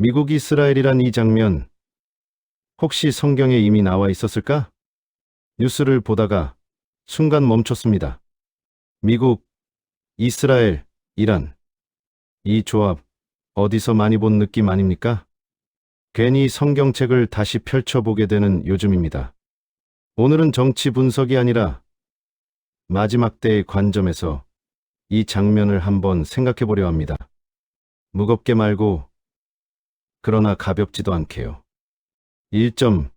미국 이스라엘이란 이 장면, 혹시 성경에 이미 나와 있었을까? 뉴스를 보다가 순간 멈췄습니다. 미국, 이스라엘, 이란. 이 조합, 어디서 많이 본 느낌 아닙니까? 괜히 성경책을 다시 펼쳐보게 되는 요즘입니다. 오늘은 정치 분석이 아니라 마지막 때의 관점에서 이 장면을 한번 생각해 보려 합니다. 무겁게 말고, 그러나 가볍지도 않게요. 1점.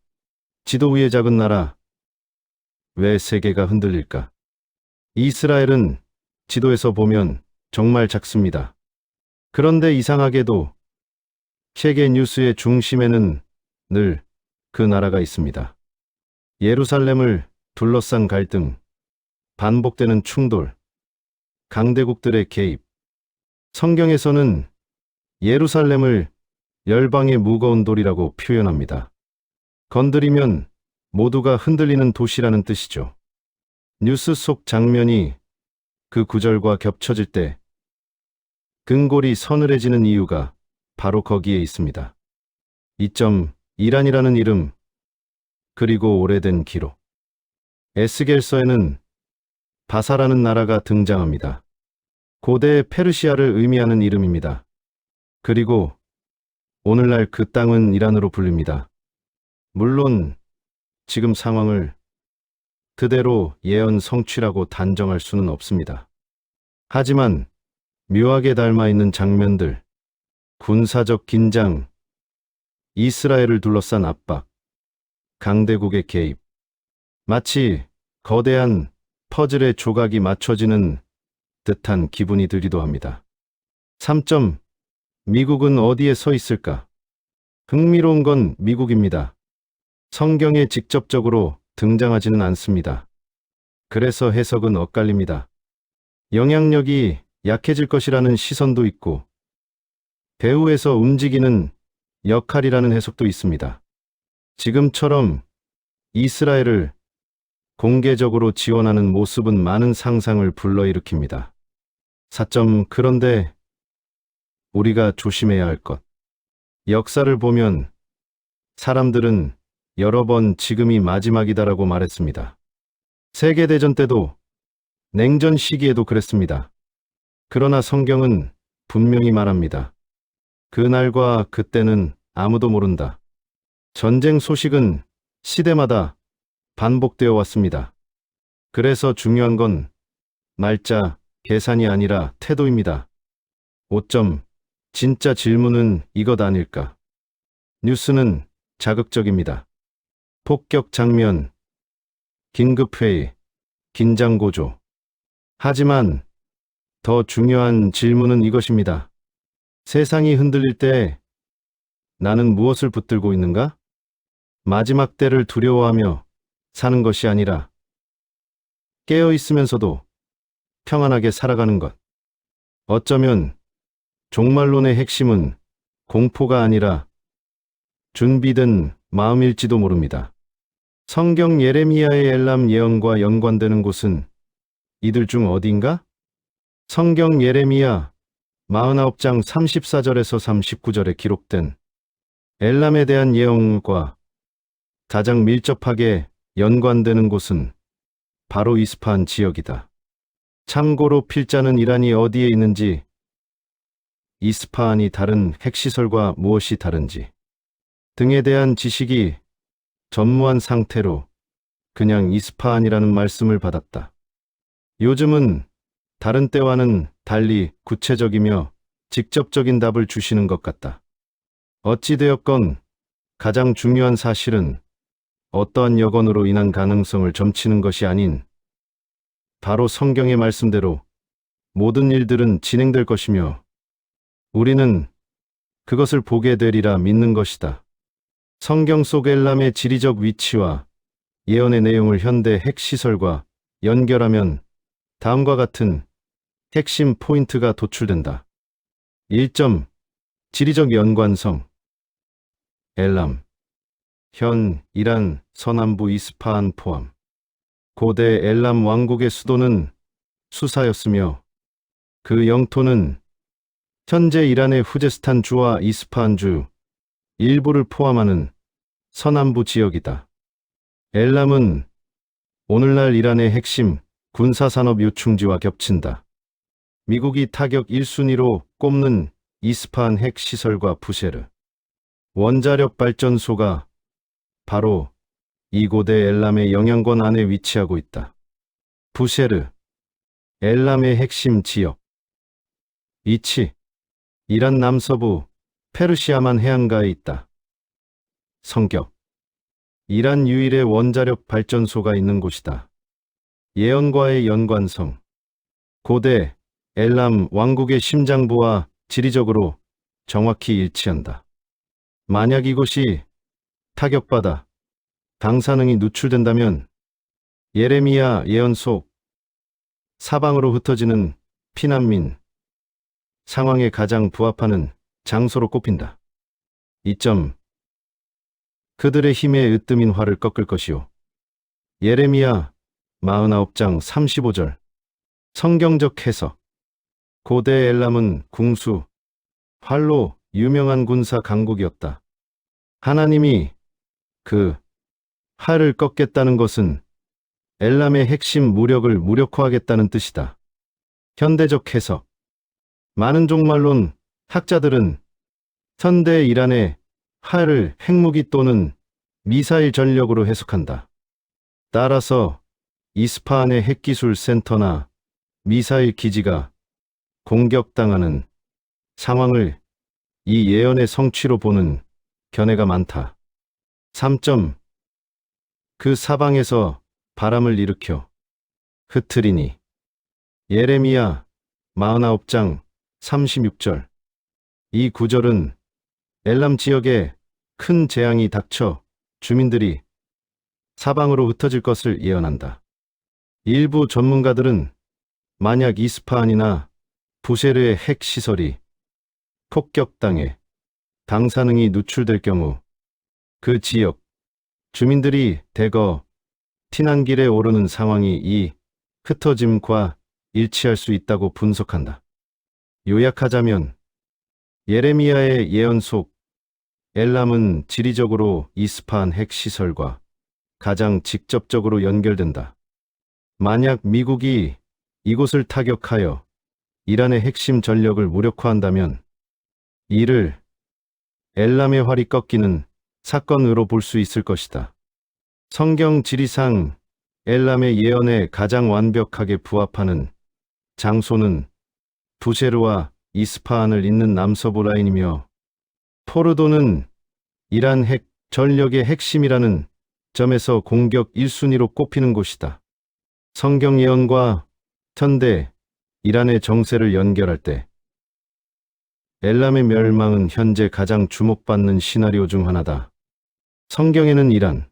지도 위의 작은 나라. 왜 세계가 흔들릴까? 이스라엘은 지도에서 보면 정말 작습니다. 그런데 이상하게도 세계 뉴스의 중심에는 늘 그 나라가 있습니다. 예루살렘을 둘러싼 갈등, 반복되는 충돌, 강대국들의 개입. 성경에서는 예루살렘을 열방의 무거운 돌이라고 표현합니다. 건드리면 모두가 흔들리는 도시라는 뜻이죠. 뉴스 속 장면이 그 구절과 겹쳐질 때 근골이 서늘해지는 이유가 바로 거기에 있습니다. 2점. 이란이라는 이름, 그리고 오래된 기록. 에스겔서에는 바사라는 나라가 등장합니다. 고대 페르시아를 의미하는 이름입니다. 그리고 오늘날 그 땅은 이란으로 불립니다. 물론 지금 상황을 그대로 예언 성취라고 단정할 수는 없습니다. 하지만 묘하게 닮아 있는 장면들, 군사적 긴장, 이스라엘을 둘러싼 압박, 강대국의 개입, 마치 거대한 퍼즐의 조각이 맞춰지는 듯한 기분이 들기도 합니다. 3점. 미국은 어디에 서 있을까? 흥미로운 건 미국입니다. 성경에 직접적으로 등장하지는 않습니다. 그래서 해석은 엇갈립니다. 영향력이 약해질 것이라는 시선도 있고, 배후에서 움직이는 역할이라는 해석도 있습니다. 지금처럼 이스라엘을 공개적으로 지원하는 모습은 많은 상상을 불러일으킵니다. 4점. 그런데 우리가 조심해야 할 것. 역사를 보면 사람들은 여러 번 지금이 마지막이다라고 말했습니다. 세계대전 때도, 냉전 시기에도 그랬습니다. 그러나 성경은 분명히 말합니다. 그날과 그때는 아무도 모른다. 전쟁 소식은 시대마다 반복되어 왔습니다. 그래서 중요한 건 날짜, 계산이 아니라 태도입니다. 5점. 진짜 질문은 이것 아닐까? 뉴스는 자극적입니다. 폭격 장면, 긴급회의, 긴장고조. 하지만 더 중요한 질문은 이것입니다. 세상이 흔들릴 때 나는 무엇을 붙들고 있는가? 마지막 때를 두려워하며 사는 것이 아니라 깨어 있으면서도 평안하게 살아가는 것. 어쩌면 종말론의 핵심은 공포가 아니라 준비된 마음일지도 모릅니다. 성경 예레미야의 엘람 예언과 연관되는 곳은 이들 중 어디인가? 성경 예레미야 49장 34절에서 39절에 기록된 엘람에 대한 예언과 가장 밀접하게 연관되는 곳은 바로 이스파한 지역이다. 참고로 필자는 이란이 어디에 있는지, 이스파한이 다른 핵시설과 무엇이 다른지 등에 대한 지식이 전무한 상태로 그냥 이스파한이라는 말씀을 받았다. 요즘은 다른 때와는 달리 구체적이며 직접적인 답을 주시는 것 같다. 어찌되었건 가장 중요한 사실은 어떠한 여건으로 인한 가능성을 점치는 것이 아닌 바로 성경의 말씀대로 모든 일들은 진행될 것이며 우리는 그것을 보게 되리라 믿는 것이다. 성경 속 엘람의 지리적 위치와 예언의 내용을 현대 핵시설과 연결하면 다음과 같은 핵심 포인트가 도출된다. 1점. 지리적 연관성. 엘람, 현 이란 서남부 이스파한 포함. 고대 엘람 왕국의 수도는 수사였으며 그 영토는 현재 이란의 후제스탄 주와 이스파한 주, 일부를 포함하는 서남부 지역이다. 엘람은 오늘날 이란의 핵심 군사산업 요충지와 겹친다. 미국이 타격 1순위로 꼽는 이스파한 핵시설과 부셰르 원자력 발전소가 바로 이 고대 엘람의 영향권 안에 위치하고 있다. 부셰르, 엘람의 핵심 지역. 위치, 이란 남서부 페르시아만 해안가에 있다. 성격, 이란 유일의 원자력 발전소가 있는 곳이다. 예언과의 연관성, 고대 엘람 왕국의 심장부와 지리적으로 정확히 일치한다. 만약 이곳이 타격받아 방사능이 누출된다면 예레미야 예언 속 사방으로 흩어지는 피난민 상황에 가장 부합하는 장소로 꼽힌다. 이점 그들의 힘에 으뜸인 활을 꺾을 것이요. 예레미야 49장 35절. 성경적 해석. 고대 엘람은 궁수, 활로 유명한 군사 강국이었다. 하나님이 그 활을 꺾겠다는 것은 엘람의 핵심 무력을 무력화하겠다는 뜻이다. 현대적 해석. 많은 종말론 학자들은 현대 이란의 활을 핵무기 또는 미사일 전력으로 해석한다. 따라서 이스파한의 핵기술 센터나 미사일 기지가 공격당하는 상황을 이 예언의 성취로 보는 견해가 많다. 3점. 그 사방에서 바람을 일으켜 흩트리니. 예레미야 49장 36절. 이 구절은 엘람 지역에 큰 재앙이 닥쳐 주민들이 사방으로 흩어질 것을 예언한다. 일부 전문가들은 만약 이스파한이나 부셰르의 핵시설이 폭격당해 방사능이 누출될 경우 그 지역 주민들이 대거 피난길에 오르는 상황이 이 흩어짐과 일치할 수 있다고 분석한다. 요약하자면 예레미야의 예언 속 엘람은 지리적으로 이스파한 핵시설과 가장 직접적으로 연결된다. 만약 미국이 이곳을 타격하여 이란의 핵심 전력을 무력화한다면 이를 엘람의 활이 꺾이는 사건으로 볼 수 있을 것이다. 성경 지리상 엘람의 예언에 가장 완벽하게 부합하는 장소는 부셰르와 이스파한을 잇는 남서부 라인이며 포르도는 이란 핵 전력의 핵심이라는 점에서 공격 1순위로 꼽히는 곳이다. 성경 예언과 현대 이란의 정세를 연결할 때 엘람의 멸망은 현재 가장 주목받는 시나리오 중 하나다. 성경에는 이란,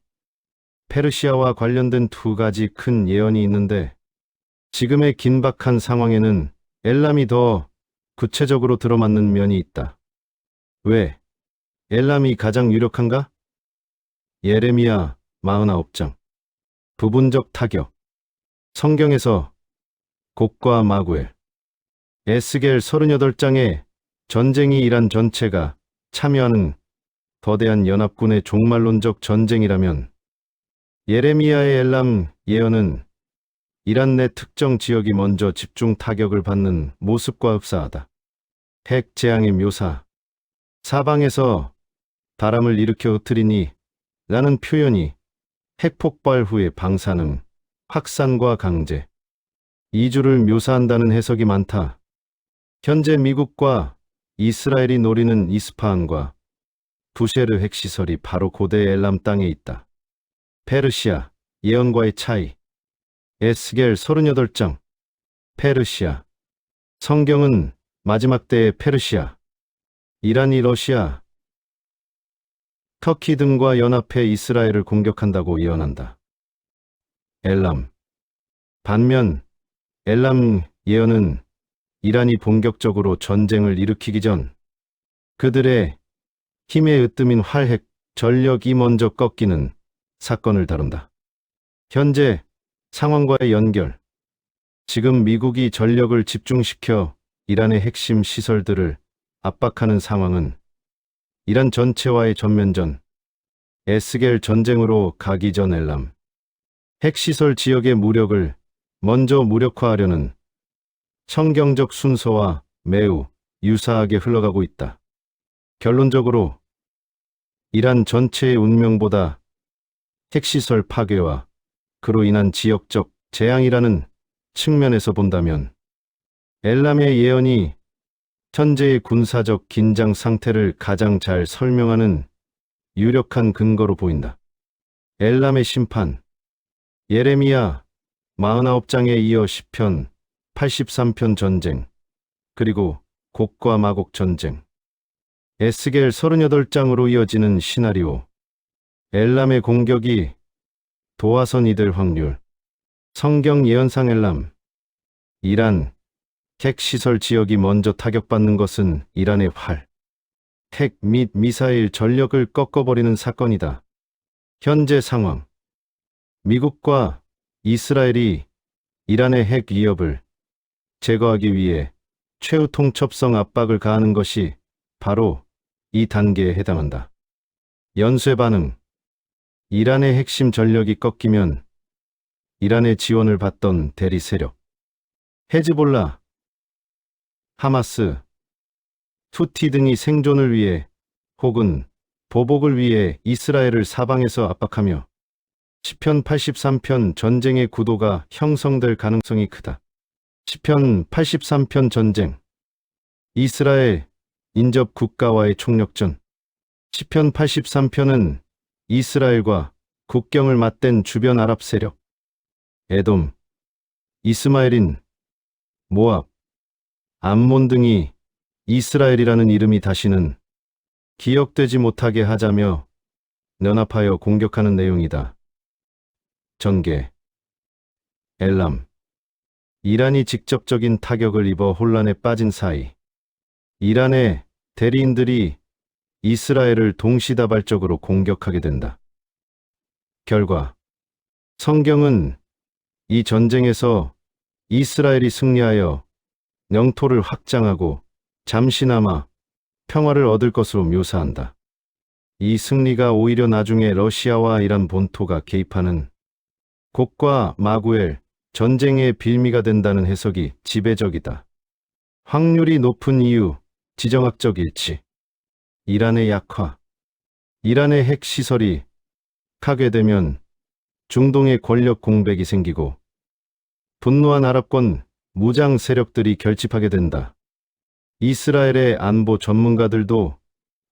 페르시아와 관련된 두 가지 큰 예언이 있는데 지금의 긴박한 상황에는 엘람이 더 구체적으로 들어맞는 면이 있다. 왜 엘람이 가장 유력한가? 예레미야 49장. 부분적 타격. 성경에서 곡과 마구엘, 에스겔 38장의 전쟁이 이란 전체가 참여하는 거대한 연합군의 종말론적 전쟁이라면 예레미야의 엘람 예언은 이란 내 특정 지역이 먼저 집중 타격을 받는 모습과 흡사하다. 핵 재앙의 묘사. 사방에서 바람을 일으켜 흩트리니 라는 표현이 핵폭발 후의 방사능, 확산과 강제, 이주를 묘사한다는 해석이 많다. 현재 미국과 이스라엘이 노리는 이스파한과 부셰르 핵시설이 바로 고대 엘람 땅에 있다. 페르시아, 예언과의 차이. 에스겔 38장. 페르시아. 성경은 마지막 때의 페르시아, 이란이 러시아, 터키 등과 연합해 이스라엘을 공격한다고 예언한다. 엘람. 반면 엘람 예언은 이란이 본격적으로 전쟁을 일으키기 전 그들의 힘에 으뜸인 활핵 전력이 먼저 꺾이는 사건을 다룬다. 현재 상황과의 연결. 지금 미국이 전력을 집중시켜 이란의 핵심 시설들을 압박하는 상황은 이란 전체와의 전면전, 에스겔 전쟁으로 가기 전 엘람. 핵시설 지역의 무력을 먼저 무력화하려는 성경적 순서와 매우 유사하게 흘러가고 있다. 결론적으로 이란 전체의 운명보다 핵시설 파괴와 그로 인한 지역적 재앙이라는 측면에서 본다면 엘람의 예언이 현재의 군사적 긴장 상태를 가장 잘 설명하는 유력한 근거로 보인다. 엘람의 심판, 예레미야 49장에 이어 시편 83편 전쟁, 그리고 곡과 마곡 전쟁, 에스겔 38장으로 이어지는 시나리오, 엘람의 공격이 도화선이 될 확률, 성경 예언상 엘람, 이란, 핵시설 지역이 먼저 타격받는 것은 이란의 활, 핵 및 미사일 전력을 꺾어버리는 사건이다. 현재 상황, 미국과 이스라엘이 이란의 핵 위협을 제거하기 위해 최후 통첩성 압박을 가하는 것이 바로 이 단계에 해당한다. 연쇄 반응, 이란의 핵심 전력이 꺾이면 이란의 지원을 받던 대리 세력, 헤즈볼라, 하마스, 후티 등이 생존을 위해 혹은 보복을 위해 이스라엘을 사방에서 압박하며 시편 83편 전쟁의 구도가 형성될 가능성이 크다. 시편 83편 전쟁, 이스라엘 인접 국가와의 총력전. 시편 83편은 이스라엘과 국경을 맞댄 주변 아랍 세력, 에돔, 이스마엘인, 모압, 암몬 등이 이스라엘이라는 이름이 다시는 기억되지 못하게 하자며 연합하여 공격하는 내용이다. 전개, 엘람, 이란이 직접적인 타격을 입어 혼란에 빠진 사이, 이란의 대리인들이 이스라엘을 동시다발적으로 공격하게 된다. 결과, 성경은 이 전쟁에서 이스라엘이 승리하여 영토를 확장하고 잠시나마 평화를 얻을 것으로 묘사한다. 이 승리가 오히려 나중에 러시아와 이란 본토가 개입하는 곡과 마구엘 전쟁의 빌미가 된다는 해석이 지배적이다. 확률이 높은 이유, 지정학적 일치. 이란의 약화. 이란의 핵시설이 파괴되면 중동의 권력 공백이 생기고 분노한 아랍권 무장 세력들이 결집하게 된다. 이스라엘의 안보 전문가들도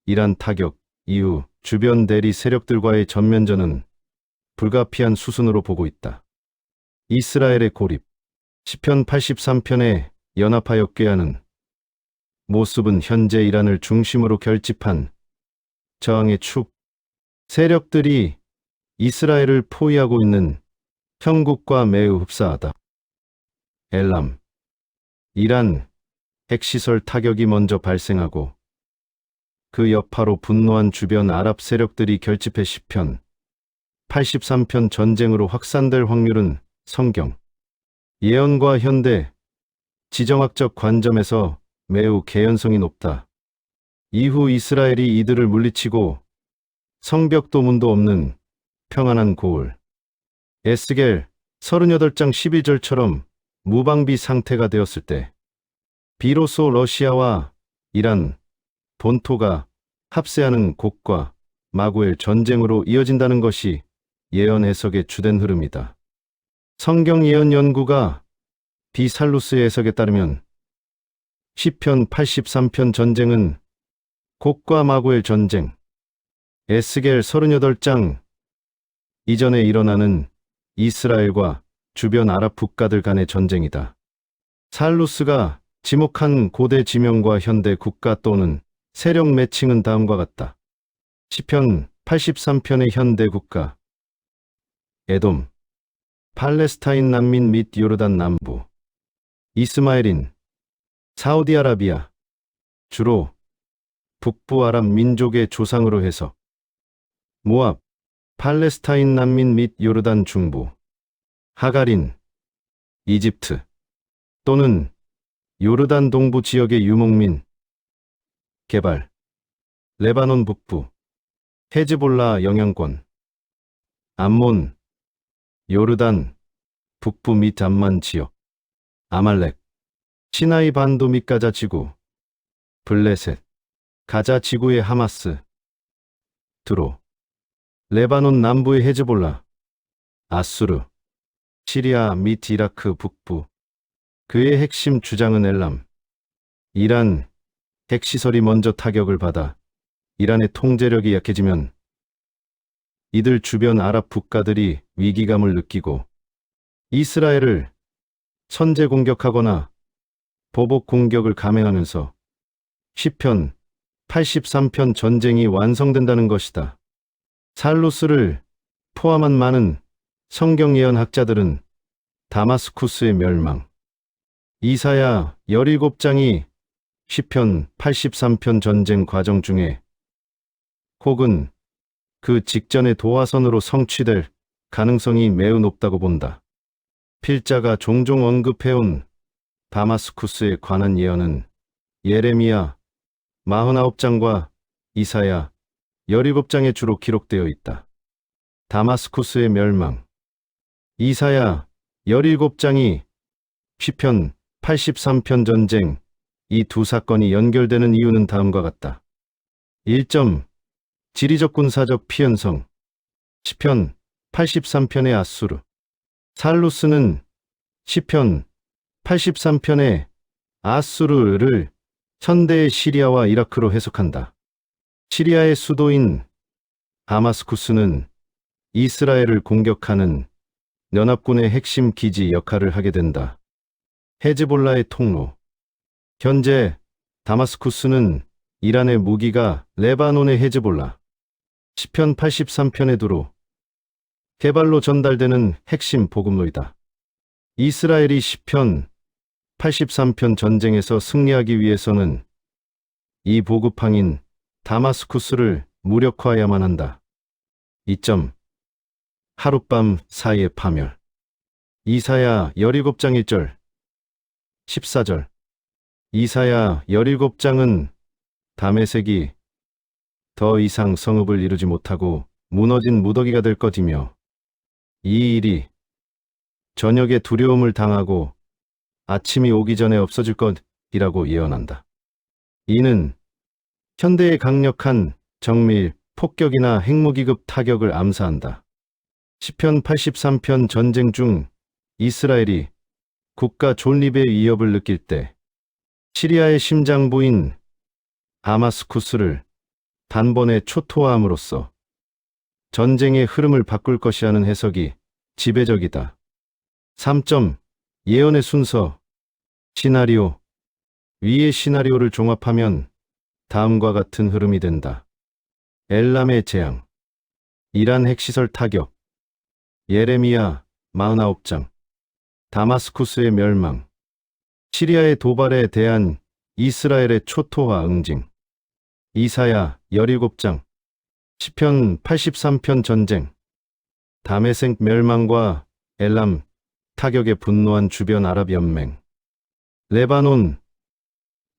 이란 타격 이후 주변 대리 세력들과의 전면전은 불가피한 수순으로 보고 있다. 이스라엘의 고립. 시편 83편에 연합하여 꾀하는 모습은 현재 이란을 중심으로 결집한 저항의 축, 세력들이 이스라엘을 포위하고 있는 형국과 매우 흡사하다. 엘람, 이란, 핵시설 타격이 먼저 발생하고 그 여파로 분노한 주변 아랍 세력들이 결집해 시편 83편 전쟁으로 확산될 확률은 성경, 예언과 현대, 지정학적 관점에서 매우 개연성이 높다. 이후 이스라엘이 이들을 물리치고 성벽도 문도 없는 평안한 고을, 에스겔 38장 12절처럼 무방비 상태가 되었을 때 비로소 러시아와 이란 본토가 합세하는 곡과 마구엘 전쟁으로 이어진다는 것이 예언 해석의 주된 흐름이다. 성경 예언 연구가 비살루스의 해석에 따르면 시편 83편 전쟁은 곡과 마구엘 전쟁, 에스겔 38장 이전에 일어나는 이스라엘과 주변 아랍 국가들 간의 전쟁이다. 살루스가 지목한 고대 지명과 현대 국가 또는 세력 매칭은 다음과 같다. 시편 83편의 현대 국가, 에돔, 팔레스타인 난민 및 요르단 남부, 이스마엘인, 사우디아라비아, 주로 북부 아랍 민족의 조상으로 해석, 모압, 팔레스타인 난민 및 요르단 중부, 하가린, 이집트 또는 요르단 동부 지역의 유목민, 개발, 레바논 북부, 헤즈볼라 영향권, 암몬, 요르단, 북부 및 암만 지역, 아말렉, 시나이 반도 및 가자 지구, 블레셋, 가자 지구의 하마스, 드로, 레바논 남부의 헤즈볼라, 아수르, 시리아 및 이라크 북부. 그의 핵심 주장은 엘람, 이란, 핵시설이 먼저 타격을 받아 이란의 통제력이 약해지면 이들 주변 아랍 국가들이 위기감을 느끼고 이스라엘을 선제 공격하거나 보복 공격을 감행하면서 시편 83편 전쟁이 완성된다는 것이다. 살루스를 포함한 많은 성경 예언학자들은 다마스쿠스의 멸망, 이사야 17장이 시편 83편 전쟁 과정 중에 혹은 그 직전의 도화선으로 성취될 가능성이 매우 높다고 본다. 필자가 종종 언급해온 다마스쿠스에 관한 예언은 예레미야 49장과 이사야 17장에 주로 기록되어 있다. 다마스쿠스의 멸망, 이사야 17장이 시편 83편 전쟁, 이 두 사건이 연결되는 이유는 다음과 같다. 1점. 지리적 군사적 피연성. 시편 83편의 아수르. 살루스는 시편 83편의 아수르를 현대의 시리아와 이라크로 해석한다. 시리아의 수도인 다마스쿠스는 이스라엘을 공격하는 연합군의 핵심 기지 역할을 하게 된다. 헤즈볼라의 통로. 현재 다마스쿠스는 이란의 무기가 레바논의 헤즈볼라, 시편 83편의 두로, 개발로 전달되는 핵심 보급로이다. 이스라엘이 시편 83편 전쟁에서 승리하기 위해서는 이 보급항인 다마스쿠스를 무력화해야만 한다. 2점. 하룻밤 사이의 파멸. 이사야 17장 1절, 14절. 이사야 17장은 다메섹이 더 이상 성읍을 이루지 못하고 무너진 무더기가 될 것이며 이 일이 저녁에 두려움을 당하고 아침이 오기 전에 없어질 것이라고 예언한다. 이는 현대의 강력한 정밀 폭격이나 핵무기급 타격을 암사한다. 시편 83편 전쟁 중 이스라엘이 국가 존립의 위협을 느낄 때 시리아의 심장부인 다마스쿠스를 단번에 초토화함으로써 전쟁의 흐름을 바꿀 것이라는 해석이 지배적이다. 3점. 예언의 순서. 시나리오. 위의 시나리오를 종합하면 다음과 같은 흐름이 된다. 엘람의 재앙, 이란 핵시설 타격, 예레미야 49장, 다마스쿠스의 멸망, 시리아의 도발에 대한 이스라엘의 초토화 응징, 이사야 17장, 시편 83편 전쟁, 다메섹 멸망과 엘람 타격에 분노한 주변 아랍 연맹, 레바논,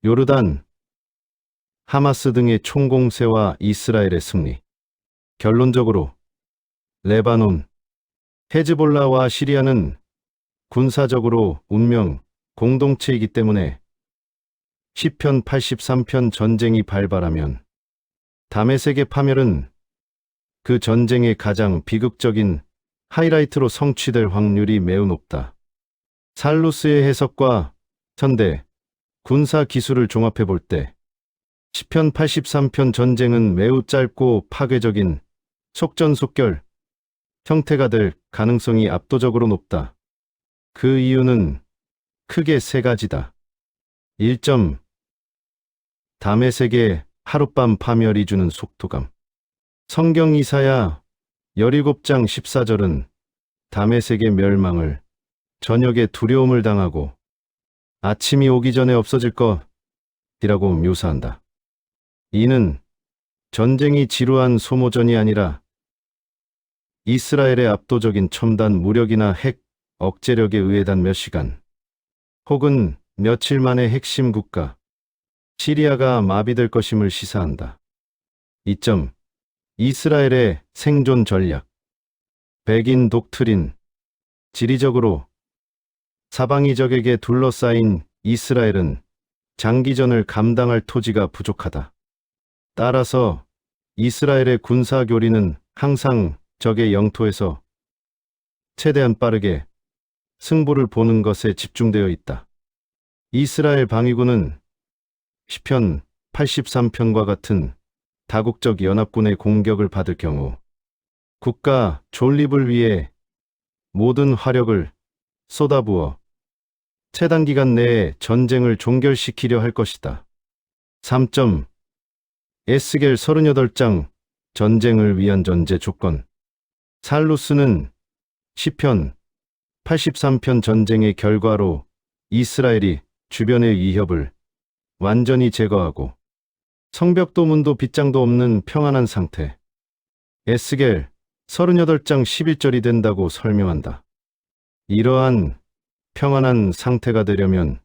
요르단, 하마스 등의 총공세와 이스라엘의 승리. 결론적으로 레바논, 헤즈볼라와 시리아는 군사적으로 운명 공동체이기 때문에 시편 83편 전쟁이 발발하면 다메섹의 파멸은 그 전쟁의 가장 비극적인 하이라이트로 성취될 확률이 매우 높다. 살루스의 해석과 현대 군사 기술을 종합해 볼 때 시편 83편 전쟁은 매우 짧고 파괴적인 속전속결 형태가 될 가능성이 압도적으로 높다. 그 이유는 크게 세 가지다. 1점. 다메섹의 하룻밤 파멸이 주는 속도감. 성경 이사야 17장 14절은 다메섹의 멸망을 저녁에 두려움을 당하고 아침이 오기 전에 없어질 것이라고 묘사한다. 이는 전쟁이 지루한 소모전이 아니라 이스라엘의 압도적인 첨단 무력이나 핵 억제력에 의해 단 몇 시간 혹은 며칠 만에 핵심 국가 시리아가 마비될 것임을 시사한다. 2점. 이스라엘의 생존 전략. 백인 독트린. 지리적으로 사방이 적에게 둘러싸인 이스라엘은 장기전을 감당할 토지가 부족하다. 따라서 이스라엘의 군사 교리는 항상 적의 영토에서 최대한 빠르게 승부를 보는 것에 집중되어 있다. 이스라엘 방위군은 시편 83편과 같은 다국적 연합군의 공격을 받을 경우 국가 존립을 위해 모든 화력을 쏟아부어 최단 기간 내에 전쟁을 종결시키려 할 것이다. 3점. 에스겔 38장 전쟁을 위한 전제 조건. 살루스는 시편 83편 전쟁의 결과로 이스라엘이 주변의 위협을 완전히 제거하고 성벽도 문도 빗장도 없는 평안한 상태. 에스겔 38장 11절이 된다고 설명한다. 이러한 평안한 상태가 되려면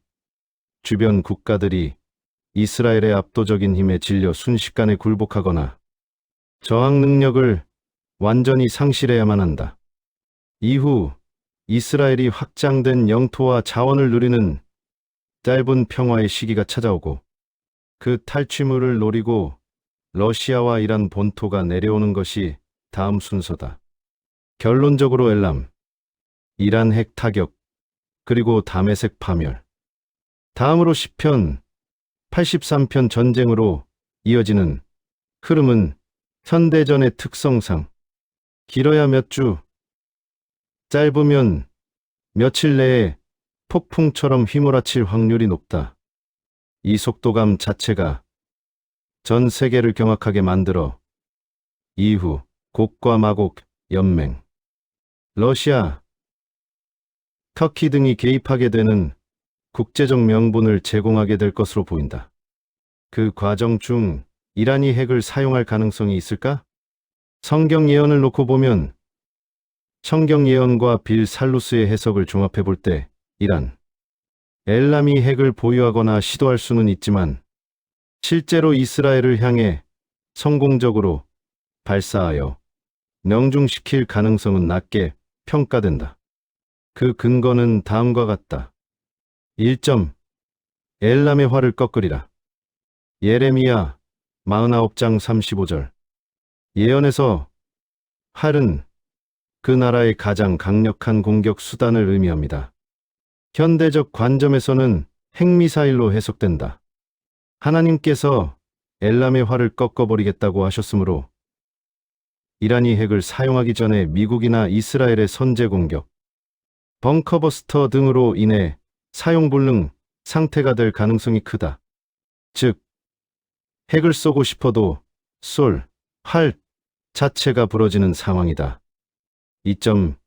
주변 국가들이 이스라엘의 압도적인 힘에 질려 순식간에 굴복하거나 저항 능력을 완전히 상실해야만 한다. 이후 이스라엘이 확장된 영토와 자원을 누리는 짧은 평화의 시기가 찾아오고 그 탈취물을 노리고 러시아와 이란 본토가 내려오는 것이 다음 순서다. 결론적으로 엘람, 이란 핵 타격, 그리고 다메섹 파멸. 다음으로 시편 83편 전쟁으로 이어지는 흐름은 현대전의 특성상 길어야 몇 주, 짧으면 며칠 내에 폭풍처럼 휘몰아칠 확률이 높다. 이 속도감 자체가 전 세계를 경악하게 만들어 이후 곡과 마곡, 연맹, 러시아, 터키 등이 개입하게 되는 국제적 명분을 제공하게 될 것으로 보인다. 그 과정 중 이란이 핵을 사용할 가능성이 있을까? 성경 예언을 놓고 보면 성경 예언과 빌 살루스의 해석을 종합해 볼 때 이란, 엘람이 핵을 보유하거나 시도할 수는 있지만 실제로 이스라엘을 향해 성공적으로 발사하여 명중시킬 가능성은 낮게 평가된다. 그 근거는 다음과 같다. 1점. 엘람의 활을 꺾으리라. 예레미야 49장 35절. 예언에서 활은 그 나라의 가장 강력한 공격 수단을 의미합니다. 현대적 관점에서는 핵미사일로 해석된다. 하나님께서 엘람의 활을 꺾어버리겠다고 하셨으므로 이란이 핵을 사용하기 전에 미국이나 이스라엘의 선제 공격, 벙커버스터 등으로 인해 사용불능 상태가 될 가능성이 크다. 즉, 핵을 쏘고 싶어도 활 자체가 부러지는 상황이다. 2점.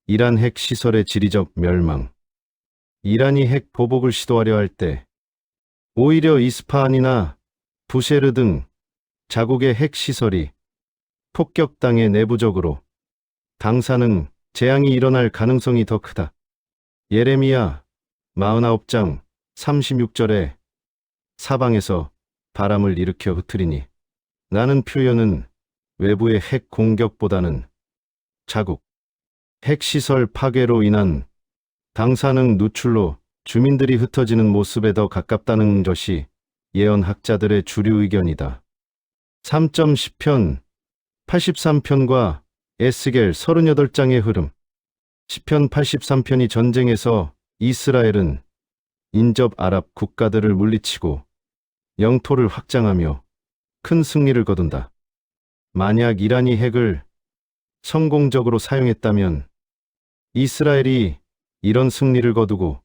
이란 핵 시설의 지리적 멸망. 이란이 핵 보복을 시도하려 할 때 오히려 이스파한이나 부쉐르 등 자국의 핵 시설이 폭격당해 내부적으로 방사능 재앙이 일어날 가능성이 더 크다. 예레미야 49장 36절에 사방에서 바람을 일으켜 흩트리니 라는 표현은 외부의 핵 공격보다는 자국 핵시설 파괴로 인한 방사능 누출로 주민들이 흩어지는 모습에 더 가깝다는 것이 예언학자들의 주류 의견이다. 3점. 시편 83편과 에스겔 38장의 흐름. 시편 83편이 전쟁에서 이스라엘은 인접 아랍 국가들을 물리치고 영토를 확장하며 큰 승리를 거둔다. 만약 이란이 핵을 성공적으로 사용했다면 이스라엘이 이런 승리를 거두고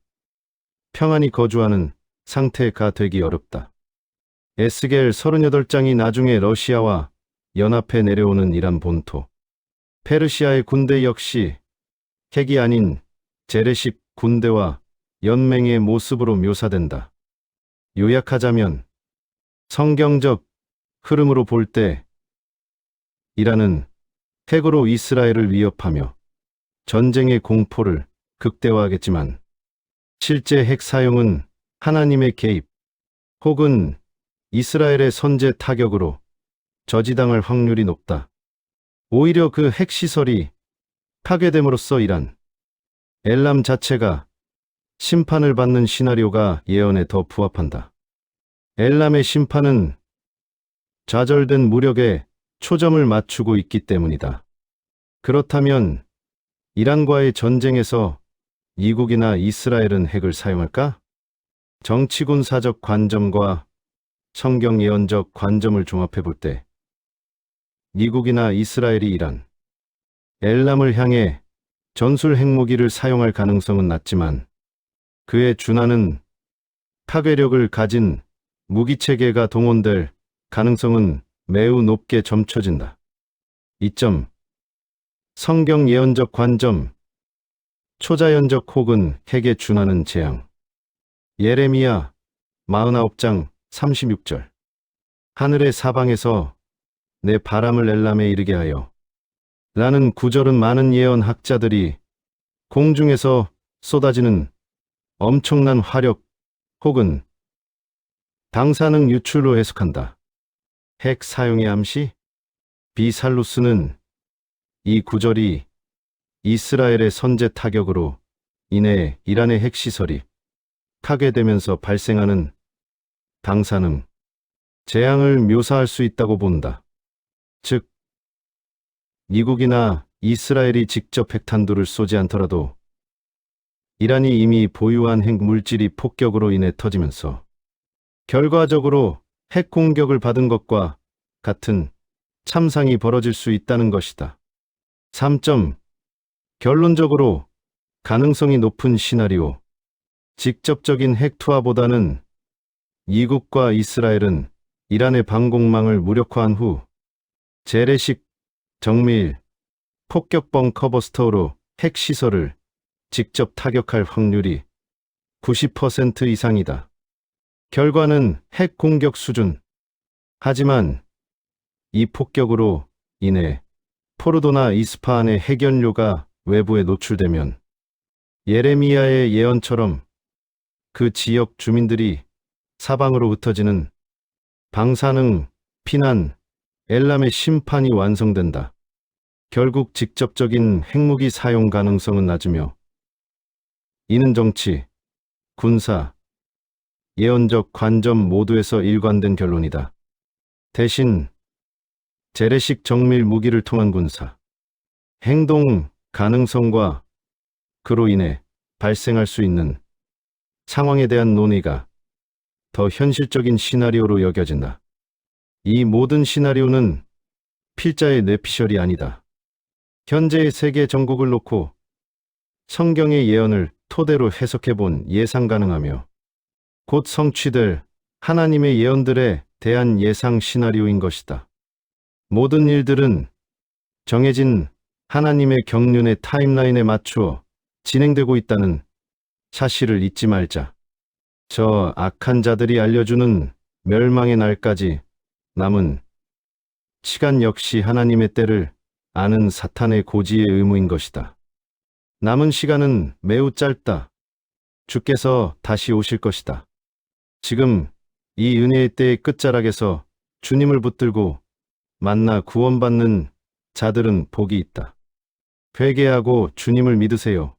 평안히 거주하는 상태가 되기 어렵다. 에스겔 38장이 나중에 러시아와 연합해 내려오는 이란 본토, 페르시아의 군대 역시 핵이 아닌 재래식 군대와 연맹의 모습으로 묘사된다. 요약하자면 성경적 흐름으로 볼 때 이란은 핵으로 이스라엘을 위협하며 전쟁의 공포를 극대화하겠지만 실제 핵 사용은 하나님의 개입 혹은 이스라엘의 선제 타격으로 저지당할 확률이 높다. 오히려 그 핵시설이 파괴됨으로써 이란 엘람 자체가 심판을 받는 시나리오가 예언에 더 부합한다. 엘람의 심판은 좌절된 무력에 초점을 맞추고 있기 때문이다. 그렇다면 이란과의 전쟁에서 미국이나 이스라엘은 핵을 사용할까? 정치군사적 관점과 성경 예언적 관점을 종합해 볼 때 미국이나 이스라엘이 이란 엘람을 향해 전술 핵무기를 사용할 가능성은 낮지만 그에 준하는 파괴력을 가진 무기체계가 동원될 가능성은 매우 높게 점쳐진다. 이점 성경 예언적 관점 초자연적 혹은 핵에 준하는 재앙 예레미야 49장 36절 하늘의 사방에서 내 바람을 엘람에 이르게 하여 라는 구절은 많은 예언 학자들이 공중에서 쏟아지는 엄청난 화력 혹은 방사능 유출로 해석한다. 핵 사용의 암시? 비살루스는 이 구절이 이스라엘의 선제 타격으로 인해 이란의 핵시설이 파괴되면서 발생하는 방사능, 재앙을 묘사할 수 있다고 본다. 즉, 미국이나 이스라엘이 직접 핵탄두를 쏘지 않더라도 이란이 이미 보유한 핵물질이 폭격으로 인해 터지면서 결과적으로 핵 공격을 받은 것과 같은 참상이 벌어질 수 있다는 것이다. 3점 결론적으로 가능성이 높은 시나리오 직접적인 핵 투하보다는 미국과 이스라엘은 이란의 방공망을 무력화한 후 재래식 정밀 폭격 벙커버스터로 핵시설을 직접 타격할 확률이 90% 이상이다. 결과는 핵 공격 수준. 하지만 이 폭격으로 인해 포르도나 이스파한의 핵연료가 외부에 노출되면 예레미야의 예언처럼 그 지역 주민들이 사방으로 흩어지는 방사능, 피난, 엘람의 심판이 완성된다. 결국 직접적인 핵무기 사용 가능성은 낮으며 이는 정치, 군사, 예언적 관점 모두에서 일관된 결론이다. 대신 재래식 정밀 무기를 통한 군사, 행동 가능성과 그로 인해 발생할 수 있는 상황에 대한 논의가 더 현실적인 시나리오로 여겨진다. 이 모든 시나리오는 필자의 뇌피셜이 아니다. 현재의 세계 정국을 놓고 성경의 예언을 토대로 해석해본 예상 가능하며 곧 성취될 하나님의 예언들에 대한 예상 시나리오인 것이다. 모든 일들은 정해진 하나님의 경륜의 타임라인에 맞추어 진행되고 있다는 사실을 잊지 말자. 저 악한 자들이 알려주는 멸망의 날까지 남은 시간 역시 하나님의 때를 아는 사탄의 고지의 의무인 것이다. 남은 시간은 매우 짧다. 주께서 다시 오실 것이다. 지금 이 은혜의 때의 끝자락에서 주님을 붙들고 만나 구원받는 자들은 복이 있다. 회개하고 주님을 믿으세요.